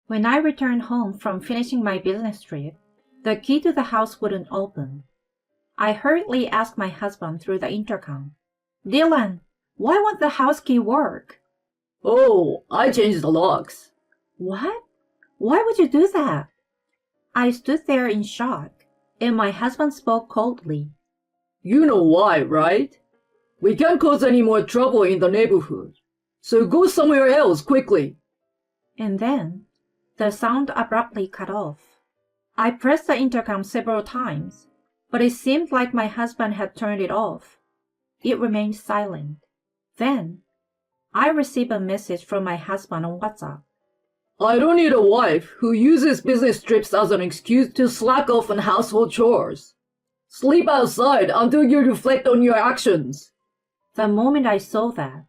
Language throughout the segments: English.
When I returned home from finishing my business trip, the key to the house wouldn't open. I hurriedly asked my husband through the intercom, "Dylan, why won't the house key work?" Oh, I changed the locks. What? Why would you do that? I stood there in shock, and my husband spoke coldly. You know why, right? We can't cause any more trouble in the neighborhood. So go somewhere else quickly. And then, the sound abruptly cut off. I pressed the intercom several times, but it seemed like my husband had turned it off. It remained silent. Then, I received a message from my husband on WhatsApp. I don't need a wife who uses business trips as an excuse to slack off on household chores. Sleep outside until you reflect on your actions. The moment I saw that,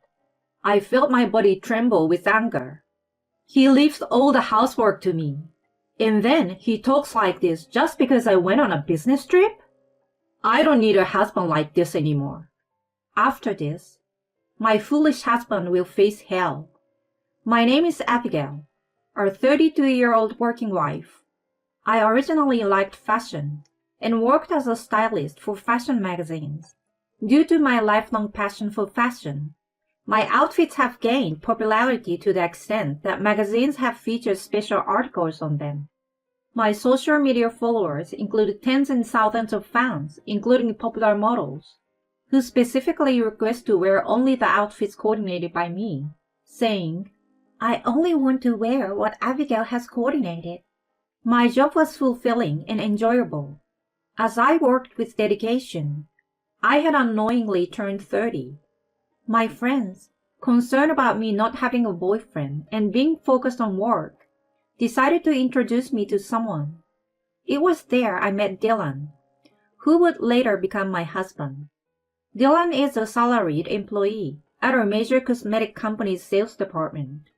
I felt my body tremble with anger. He leaves all the housework to me, and then he talks like this just because I went on a business trip? I don't need a husband like this anymore. After this, my foolish husband will face hell. My name is Abigail, a 32-year-old working wife. I originally liked fashion and worked as a stylist for fashion magazines. Due to my lifelong passion for fashion, my outfits have gained popularity to the extent that magazines have featured special articles on them. My social media followers include tens and thousands of fans, including popular models, who specifically request to wear only the outfits coordinated by me, saying, "I only want to wear what Abigail has coordinated." My job was fulfilling and enjoyable. As I worked with dedication, I had unknowingly turned 30. My friends, concerned about me not having a boyfriend and being focused on work, decided to introduce me to someone. It was there I met Dylan, who would later become my husband. Dylan is a salaried employee at a major cosmetic company's sales department.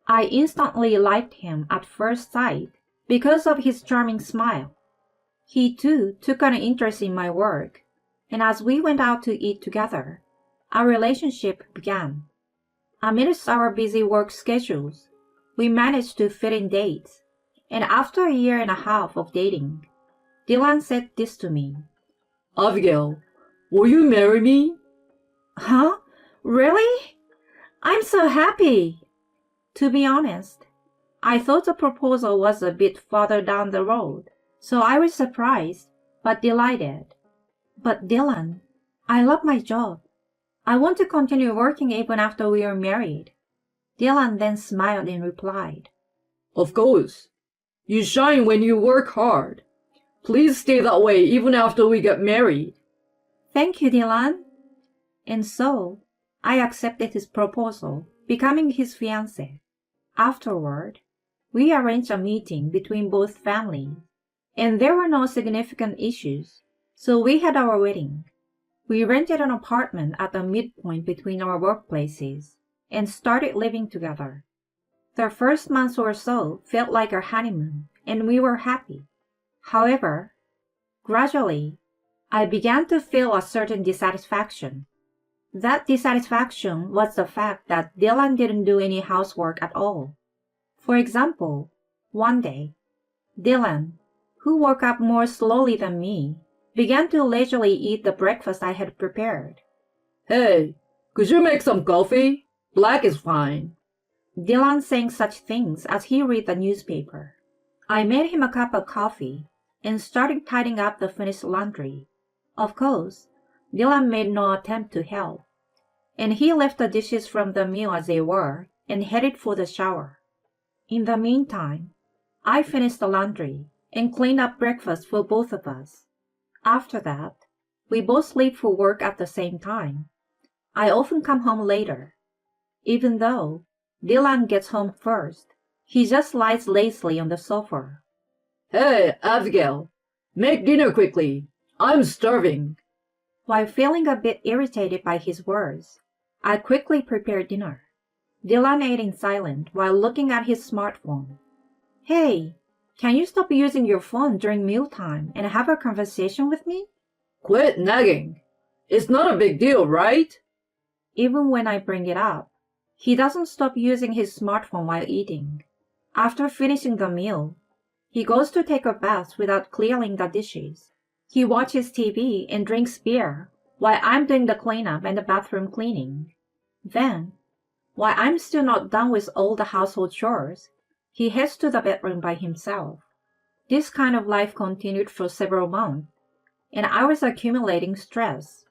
I instantly liked him at first sight because of his charming smile. He too took an interest in my work, and as we went out to eat together, our relationship began. Amidst our busy work schedules, we managed to fit in dates, and after a year and a half of dating, Dylan said this to me. Abigail, will you marry me? Huh? Really? I'm so happy! To be honest, I thought the proposal was a bit farther down the road, so I was surprised, but delighted. But Dylan, I love my job. I want to continue working even after we are married. Dylan then smiled and replied, Of course. You shine when you work hard. Please stay that way even after we get married. Thank you, Dylan. And so, I accepted his proposal, becoming his fiancé. Afterward, we arranged a meeting between both families, and there were no significant issues, so we had our wedding. We rented an apartment at the midpoint between our workplaces and started living together. The first month or so felt like our honeymoon, and we were happy. However, gradually, I began to feel a certain dissatisfaction. That dissatisfaction was the fact that Dylan didn't do any housework at all. For example, one day, Dylan, who woke up more slowly than me, began to leisurely eat the breakfast I had prepared. Hey, could you make some coffee? Black is fine. Dylan sang such things as he read the newspaper. I made him a cup of coffee and started tidying up the finished laundry. Of course, Dylan made no attempt to help, and he left the dishes from the meal as they were and headed for the shower. In the meantime, I finished the laundry and cleaned up breakfast for both of us. After that, we both leave for work at the same time. I often come home later. Even though Dylan gets home first, he just lies lazily on the sofa. Hey, Abigail, make dinner quickly. I'm starving. While feeling a bit irritated by his words, I quickly prepared dinner. Dylan ate in silence while looking at his smartphone. Hey, can you stop using your phone during mealtime and have a conversation with me? Quit nagging. It's not a big deal, right? Even when I bring it up, he doesn't stop using his smartphone while eating. After finishing the meal, he goes to take a bath without clearing the dishes. He watches TV and drinks beer while I'm doing the cleanup and the bathroom cleaning. Then, while I'm still not done with all the household chores, he heads to the bedroom by himself. This kind of life continued for several months, and I was accumulating stress.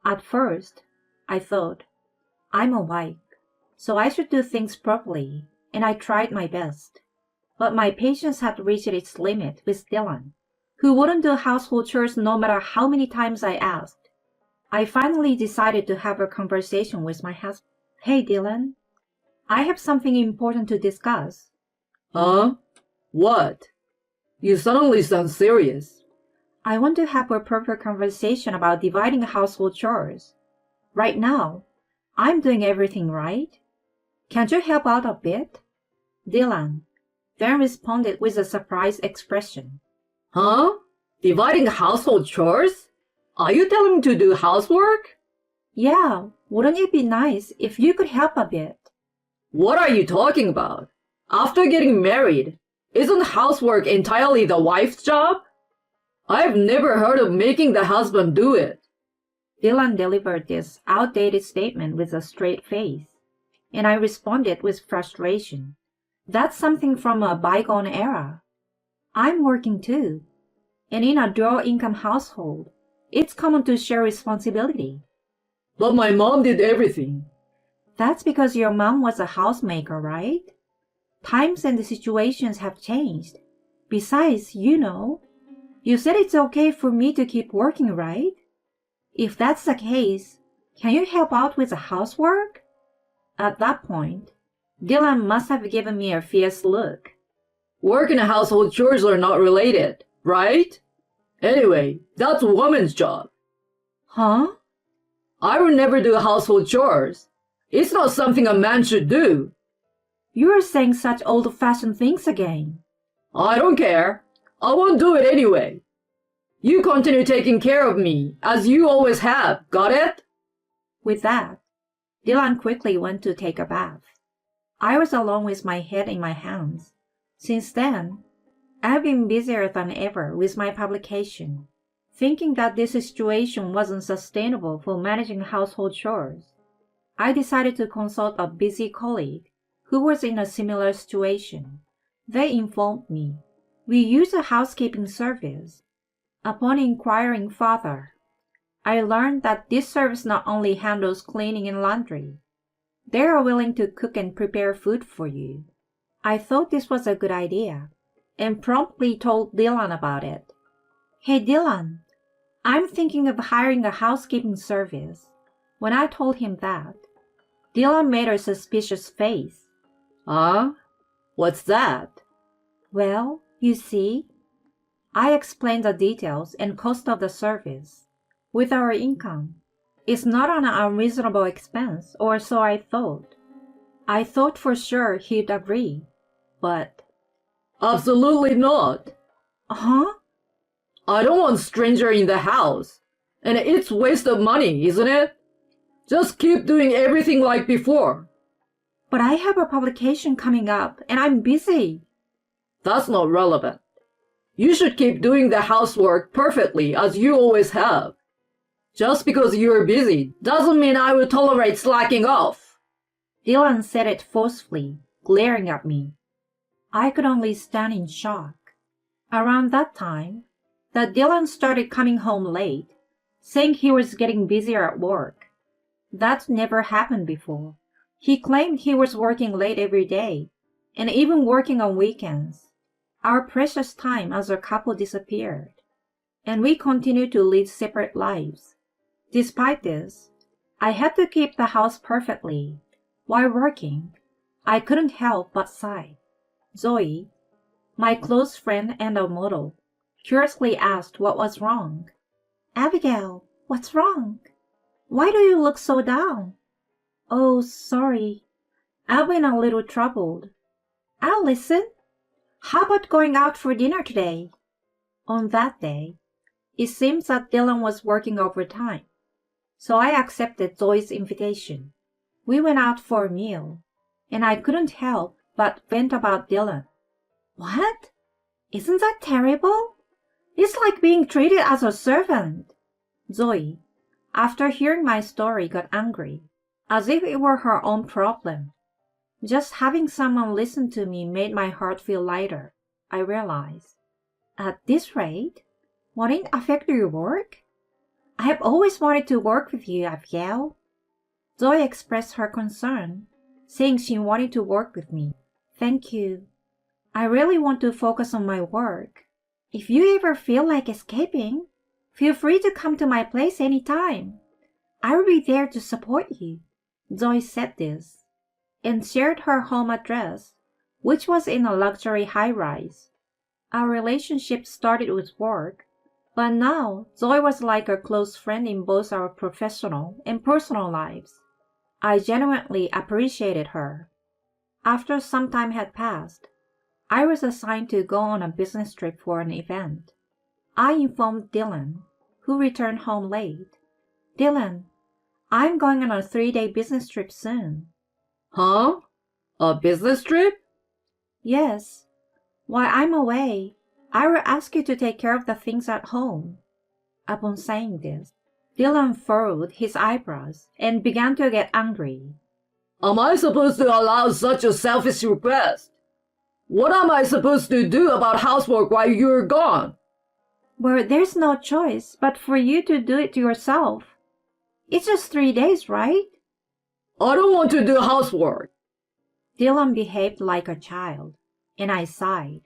At first, I thought, I'm a wife, so I should do things properly, and I tried my best. But my patience had reached its limit with Dylan, who wouldn't do household chores no matter how many times I asked. I finally decided to have a conversation with my husband. Hey, Dylan, I have something important to discuss. Huh? What? You suddenly sound serious. I want to have a proper conversation about dividing household chores. Right now, I'm doing everything right. Can't you help out a bit? Dylan then responded with a surprised expression. Huh? Dividing household chores? Are you telling me to do housework? Yeah, wouldn't it be nice if you could help a bit? What are you talking about? After getting married, isn't housework entirely the wife's job? I've never heard of making the husband do it. Dylan delivered this outdated statement with a straight face, and I responded with frustration. That's something from a bygone era. I'm working too, and in a dual-income household, it's common to share responsibility. But my mom did everything. That's because your mom was a housemaker, right? Times and the situations have changed. Besides, you said it's okay for me to keep working, right? If that's the case, can you help out with the housework? At that point, Dylan must have given me a fierce look. Work and household chores are not related, right? Anyway, that's a woman's job. Huh? I would never do household chores. It's not something a man should do. You're saying such old-fashioned things again. I don't care. I won't do it anyway. You continue taking care of me, as you always have, got it? With that, Dylan quickly went to take a bath. I was alone with my head in my hands. Since then, I've been busier than ever with my publication, thinking that this situation wasn't sustainable for managing household chores. I decided to consult a busy colleague who was in a similar situation. They informed me, we use a housekeeping service. Upon inquiring further, I learned that this service not only handles cleaning and laundry, they are willing to cook and prepare food for you. I thought this was a good idea and promptly told Dylan about it. Hey Dylan, I'm thinking of hiring a housekeeping service. When I told him that, Dylan made a suspicious face. Huh? What's that? Well, you see, I explained the details and cost of the service. With our income, it's not an unreasonable expense, or so I thought. I thought for sure he'd agree, but... Absolutely not. Huh? I don't want stranger in the house. And it's waste of money, isn't it? Just keep doing everything like before. But I have a publication coming up, and I'm busy. That's not relevant. You should keep doing the housework perfectly as you always have. Just because you're busy doesn't mean I will tolerate slacking off. Dylan said it forcefully, glaring at me. I could only stand in shock. Around that time, that Dylan started coming home late, saying he was getting busier at work. That never happened before. He claimed he was working late every day, and even working on weekends. Our precious time as a couple disappeared, and we continued to lead separate lives. Despite this, I had to keep the house perfectly. While working, I couldn't help but sigh. Zoe, my close friend and a model, curiously asked what was wrong. Abigail, what's wrong? Why do you look so down? Oh, sorry. I've been a little troubled. I'll listen. How about going out for dinner today? On that day, it seems that Dylan was working overtime, so I accepted Zoe's invitation. We went out for a meal, and I couldn't help but vent about Dylan. What? Isn't that terrible? It's like being treated as a servant. Zoe, after hearing my story, got angry, as if it were her own problem. Just having someone listen to me made my heart feel lighter, I realized. At this rate, won't it affect your work? I have always wanted to work with you, Abigail. Zoe expressed her concern, saying she wanted to work with me. Thank you. I really want to focus on my work. If you ever feel like escaping, feel free to come to my place anytime. I will be there to support you. Zoe said this, and shared her home address, which was in a luxury high-rise. Our relationship started with work, but now Zoe was like a close friend in both our professional and personal lives. I genuinely appreciated her. After some time had passed, I was assigned to go on a business trip for an event. I informed Dylan, who returned home late. Dylan, I'm going on a 3-day business trip soon. Huh? A business trip? Yes. While I'm away, I will ask you to take care of the things at home. Upon saying this, Dylan furrowed his eyebrows and began to get angry. Am I supposed to allow such a selfish request? What am I supposed to do about housework while you're gone? Well, there's no choice but for you to do it yourself. It's just 3 days, right? I don't want to do housework. Dylan behaved like a child, and I sighed.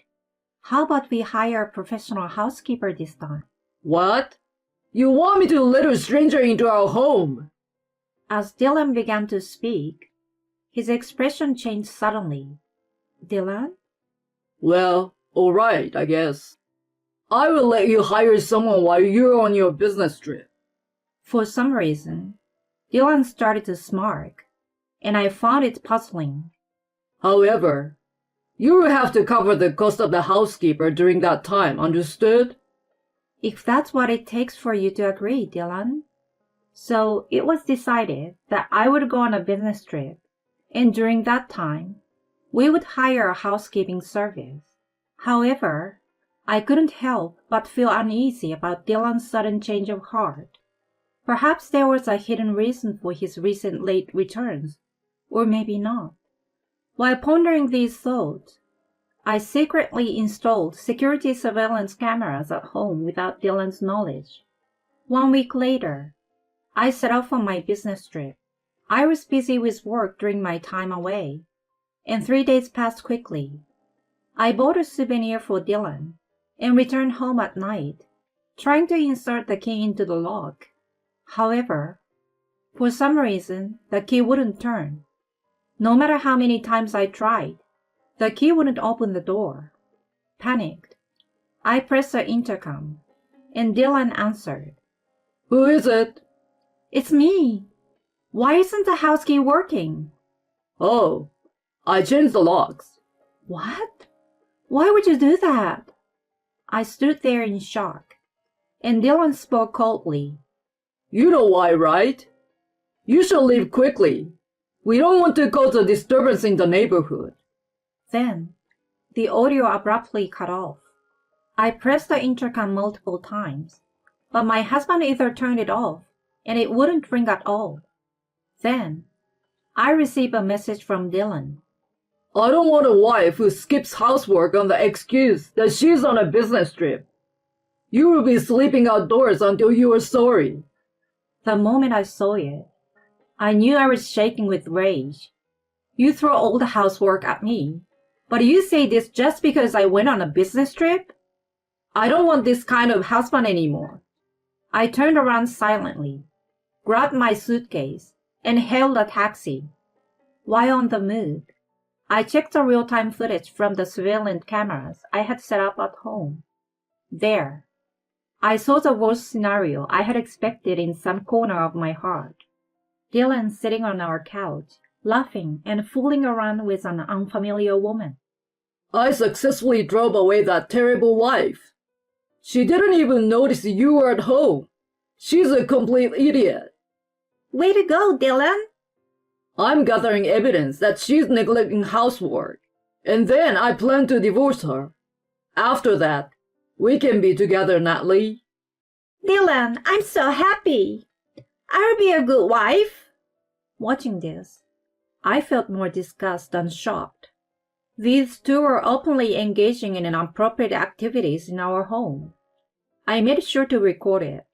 How about we hire a professional housekeeper this time? What? You want me to let a stranger into our home? As Dylan began to speak, his expression changed suddenly. Dylan? Well, all right, I guess. I will let you hire someone while you're on your business trip. For some reason, Dylan started to smirk, and I found it puzzling. However, you will have to cover the cost of the housekeeper during that time, understood? If that's what it takes for you to agree, Dylan. So it was decided that I would go on a business trip, and during that time, we would hire a housekeeping service. However, I couldn't help but feel uneasy about Dylan's sudden change of heart. Perhaps there was a hidden reason for his recent late returns, or maybe not. While pondering these thoughts, I secretly installed security surveillance cameras at home without Dylan's knowledge. 1 week later, I set off on my business trip. I was busy with work during my time away, and 3 days passed quickly. I bought a souvenir for Dylan and returned home at night, trying to insert the key into the lock. However, for some reason, the key wouldn't turn. No matter how many times I tried, the key wouldn't open the door. Panicked, I pressed the intercom, and Dylan answered. Who is it? It's me. Why isn't the house key working? Oh, I changed the locks. What? Why would you do that? I stood there in shock, and Dylan spoke coldly. You know why, right? You should leave quickly. We don't want to cause a disturbance in the neighborhood. Then, the audio abruptly cut off. I pressed the intercom multiple times, but my husband either turned it off, and it wouldn't ring at all. Then, I received a message from Dylan. I don't want a wife who skips housework on the excuse that she's on a business trip. You will be sleeping outdoors until you are sorry. The moment I saw it, I knew I was shaking with rage. You throw all the housework at me, but you say this just because I went on a business trip? I don't want this kind of husband anymore. I turned around silently, grabbed my suitcase, and hailed a taxi. While on the move, I checked the real-time footage from the surveillance cameras I had set up at home. There, I saw the worst scenario I had expected in some corner of my heart. Dylan sitting on our couch, laughing and fooling around with an unfamiliar woman. I successfully drove away that terrible wife. She didn't even notice you were at home. She's a complete idiot. Way to go, Dylan! I'm gathering evidence that she's neglecting housework. And then I plan to divorce her. After that, we can be together, Natalie. Dylan, I'm so happy. I'll be a good wife. Watching this, I felt more disgust than shocked. These two were openly engaging in inappropriate activities in our home. I made sure to record it.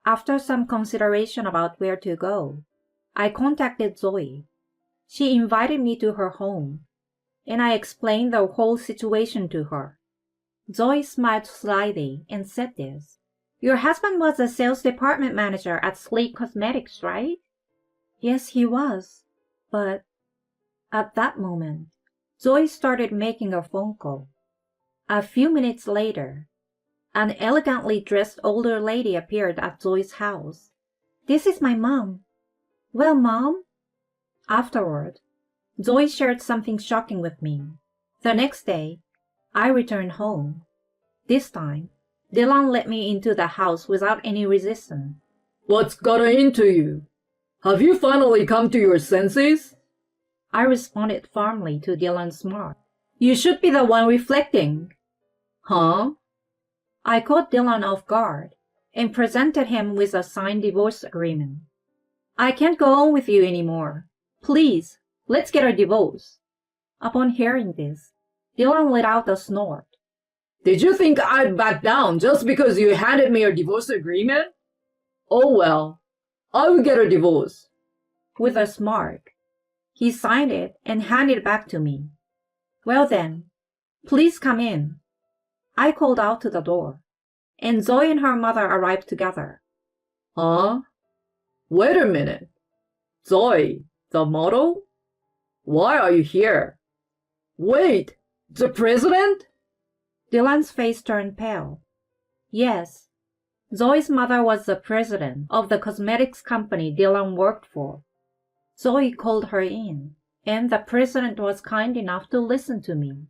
After some consideration about where to go, I contacted Zoe. She invited me to her home, and I explained the whole situation to her. Zoe smiled slightly and said this. Your husband was a sales department manager at Sleek Cosmetics, right? Yes, he was. But at that moment, Zoe started making a phone call. A few minutes later, an elegantly dressed older lady appeared at Zoe's house. This is my mom. Well, Mom? Afterward, Zoe shared something shocking with me. The next day, I returned home. This time, Dylan let me into the house without any resistance. What's gotten into you? Have you finally come to your senses? I responded firmly to Dylan's remark. You should be the one reflecting. Huh? I caught Dylan off guard and presented him with a signed divorce agreement. I can't go on with you anymore. Please, let's get a divorce. Upon hearing this, Dylan let out a snort. Did you think I'd back down just because you handed me a divorce agreement? Oh well, I will get a divorce. With a smirk, he signed it and handed it back to me. Well then, please come in. I called out to the door, and Zoe and her mother arrived together. Huh? Wait a minute. Zoe, the model? Why are you here? Wait, the president? Dylan's face turned pale. Yes, Zoe's mother was the president of the cosmetics company Dylan worked for. Zoe called her in, and the president was kind enough to listen to me.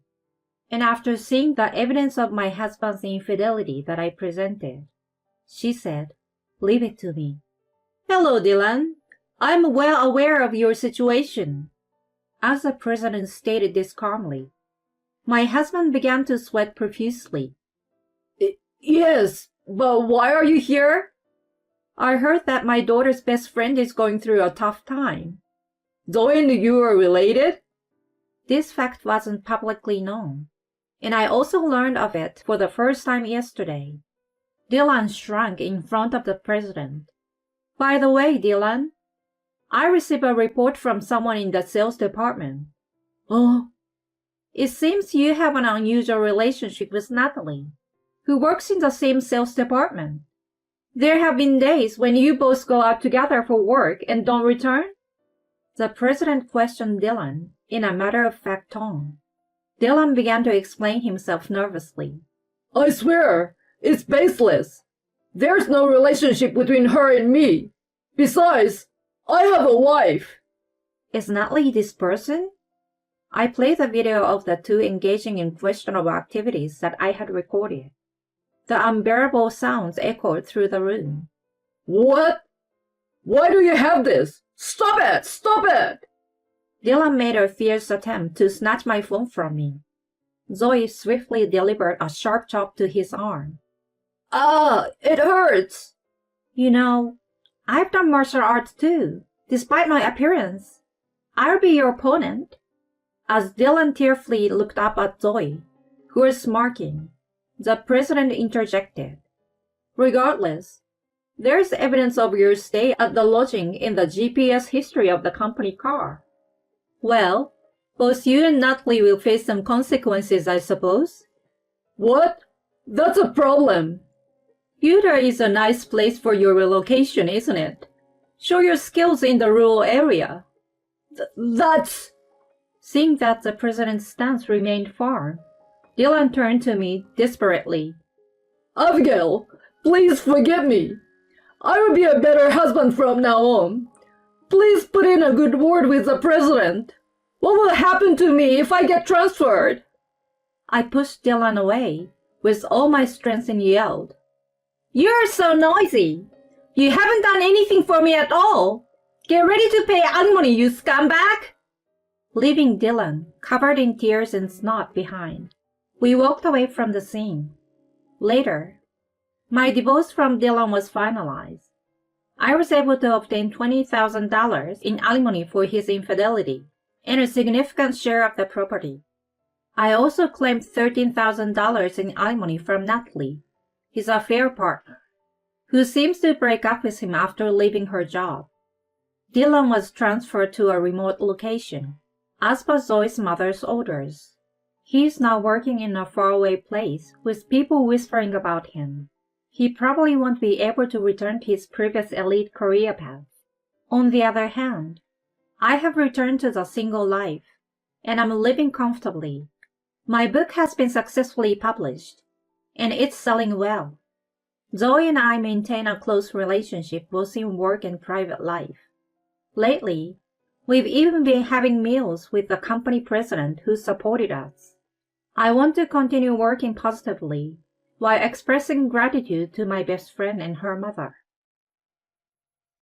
And after seeing the evidence of my husband's infidelity that I presented, she said, "Leave it to me." Hello, Dylan. I'm well aware of your situation. As the president stated this calmly, my husband began to sweat profusely. Yes, but why are you here? I heard that my daughter's best friend is going through a tough time. Zoe and you are related? This fact wasn't publicly known, and I also learned of it for the first time yesterday. Dylan shrank in front of the president. By the way, Dylan, I received a report from someone in the sales department. Oh? It seems you have an unusual relationship with Natalie, who works in the same sales department. There have been days when you both go out together for work and don't return? The president questioned Dylan in a matter-of-fact tone. Dylan began to explain himself nervously. I swear, it's baseless. There's no relationship between her and me. Besides, I have a wife. Is Natalie this person? I played the video of the two engaging in questionable activities that I had recorded. The unbearable sounds echoed through the room. What? Why do you have this? Stop it! Stop it! Dylan made a fierce attempt to snatch my phone from me. Zoe swiftly delivered a sharp chop to his arm. Ah, it hurts! You know, I've done martial arts too, despite my appearance. I'll be your opponent. As Dylan tearfully looked up at Zoe, who was smirking, the president interjected. Regardless, there's evidence of your stay at the lodging in the GPS history of the company car. Well, both you and Natalie will face some consequences, I suppose. What? That's a problem. Utah is a nice place for your relocation, isn't it? Show your skills in the rural area. That's... Seeing that the president's stance remained firm, Dylan turned to me desperately. Abigail, please forgive me. I will be a better husband from now on. Please put in a good word with the president. What will happen to me if I get transferred? I pushed Dylan away with all my strength and yelled, You're so noisy! You haven't done anything for me at all! Get ready to pay alimony, you scumbag! leaving Dylan covered in tears and snot behind. We walked away from the scene. Later, my divorce from Dylan was finalized. I was able to obtain $20,000 in alimony for his infidelity and a significant share of the property. I also claimed $13,000 in alimony from Natalie, his affair partner, who seems to break up with him after leaving her job. Dylan was transferred to a remote location, as per Zoe's mother's orders. He is now working in a faraway place with people whispering about him. He probably won't be able to return to his previous elite career path. On the other hand, I have returned to the single life, and I'm living comfortably. My book has been successfully published, and it's selling well. Zoe and I maintain a close relationship both in work and private life. Lately, we've even been having meals with the company president who supported us. I want to continue working positively while expressing gratitude to my best friend and her mother.